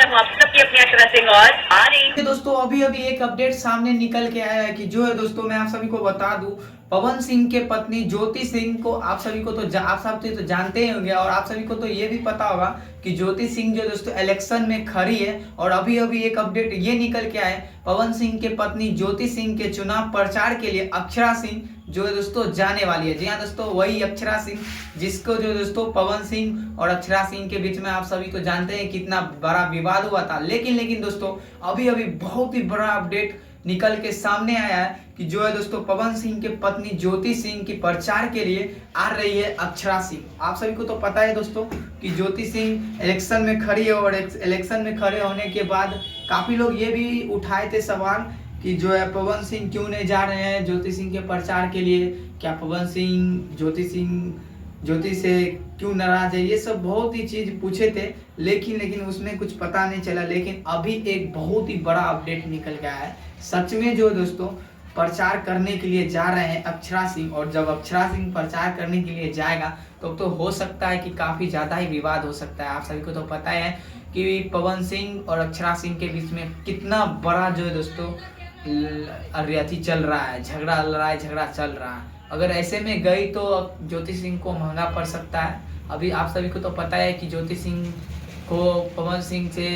मैं हूँ आप सबकी अपनी अक्षरा सिंह और आ रही दोस्तों अभी एक अपडेट सामने निकल के आया है कि जो है दोस्तों मैं आप सभी को बता दूं, पवन सिंह के पत्नी ज्योति सिंह को आप सभी को तो आप सब तो जानते ही होंगे और आप सभी को तो ये भी पता होगा कि ज्योति सिंह जो दोस्तों इलेक्शन में खड़ी है। और अभी एक अपडेट ये निकल के आए, पवन सिंह के पत्नी ज्योति सिंह के चुनाव प्रचार के लिए अक्षरा सिंह जो है दोस्तों जाने वाली है। जी हाँ दोस्तों, वही अक्षरा सिंह जिसको जो दोस्तों पवन सिंह और अक्षरा सिंह के बीच में आप सभी तो जानते हैं कितना बड़ा विवाद हुआ था। लेकिन दोस्तों अभी बहुत ही बड़ा अपडेट निकल के सामने आया है कि जो है दोस्तों पवन सिंह के पत्नी ज्योति सिंह की प्रचार के लिए आ रही है अक्षरा सिंह। आप सभी को तो पता है दोस्तों कि ज्योति सिंह इलेक्शन में खड़ी है और इलेक्शन में खड़े होने के बाद काफी लोग ये भी उठाए थे सवाल कि जो है पवन सिंह क्यों नहीं जा रहे हैं ज्योति सिंह के प्रचार के लिए, क्या पवन सिंह ज्योति से क्यों नाराज है, ये सब बहुत ही चीज पूछे थे। लेकिन उसमें कुछ पता नहीं चला। लेकिन अभी एक बहुत ही बड़ा अपडेट निकल गया है, सच में जो दोस्तों प्रचार करने के लिए जा रहे हैं अक्षरा सिंह। और जब अक्षरा सिंह प्रचार करने के लिए जाएगा तो हो सकता है कि काफी ज्यादा ही विवाद हो सकता है। आप सभी को तो पता है कि पवन सिंह और अक्षरा सिंह के बीच में कितना बड़ा जो है दोस्तों अरियाती चल रहा है, लड़ाई झगड़ा चल रहा है। अगर ऐसे में गई तो ज्योति सिंह को महंगा पड़ सकता है। अभी आप सभी को तो पता है कि ज्योति सिंह को पवन सिंह से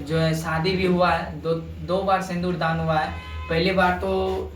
जो है शादी भी हुआ है, दो बार सिंदूर दान हुआ है। पहले बार तो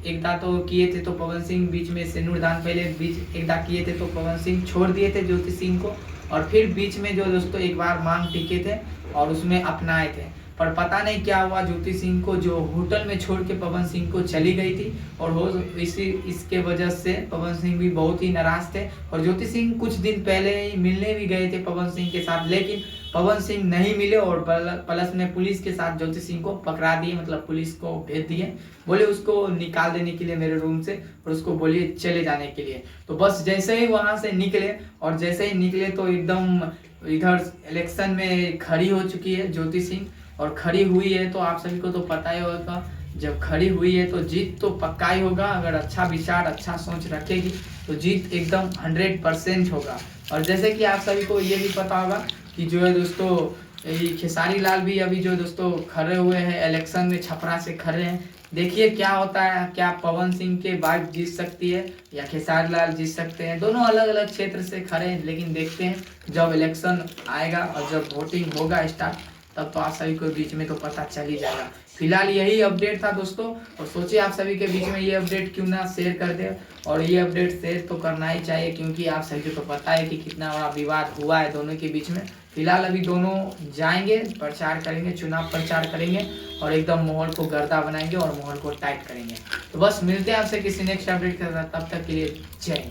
एक बार तो किए थे तो पवन सिंह बीच में सिंदूर दान पहले एक बार किए थे तो पवन सिंह छोड़ दिए थे ज्योति सिंह को, और फिर बीच में जो दोस्तों एक बार मांग टिके थे और उसमें अपनाए थे। पर पता नहीं क्या हुआ, ज्योति सिंह को जो होटल में छोड़ के पवन सिंह को चली गई थी और इसके वजह से पवन सिंह भी बहुत ही नाराज थे। और ज्योति सिंह कुछ दिन पहले ही मिलने भी गए थे पवन सिंह के साथ, लेकिन पवन सिंह नहीं मिले और प्लस में पुलिस के साथ ज्योति सिंह को पकड़ा दिए, मतलब पुलिस को भेज दिए, बोले उसको निकाल देने के लिए मेरे रूम से और उसको बोलिए चले जाने के लिए। तो बस जैसे ही वहां से निकले और जैसे ही निकले तो एकदम इधर इलेक्शन में खड़ी हो चुकी है ज्योति सिंह। और खड़ी हुई है तो आप सभी को तो पता ही होगा, जब खड़ी हुई है तो जीत तो पक्का ही होगा। अगर अच्छा विचार अच्छा सोच रखेगी तो जीत एकदम 100% होगा। और जैसे कि आप सभी को ये भी पता होगा कि जो है दोस्तों खेसारी लाल भी अभी जो दोस्तों खड़े हुए हैं इलेक्शन में, छपरा से खड़े हैं। देखिए क्या होता है, क्या पवन सिंह के वाइफ जीत सकती है या खेसारी लाल जीत सकते हैं। दोनों अलग अलग क्षेत्र से खड़े हैं, लेकिन देखते हैं जब इलेक्शन आएगा और जब वोटिंग होगा स्टार्ट तब तो आप सभी को बीच में तो पता चल ही जाएगा। फिलहाल यही अपडेट था दोस्तों, और सोचिए आप सभी के बीच में ये अपडेट क्यों ना शेयर कर दे। और ये अपडेट शेयर तो करना ही चाहिए क्योंकि आप सभी को तो पता है कि कितना बड़ा विवाद हुआ है दोनों के बीच में। फिलहाल अभी दोनों जाएंगे, प्रचार करेंगे, चुनाव प्रचार करेंगे और एकदम माहौल को गर्दा बनाएंगे और माहौल को टाइट करेंगे। तो बस मिलते हैं आपसे किसी नेक्स्ट अपडेट के साथ, तब तक के लिए जय।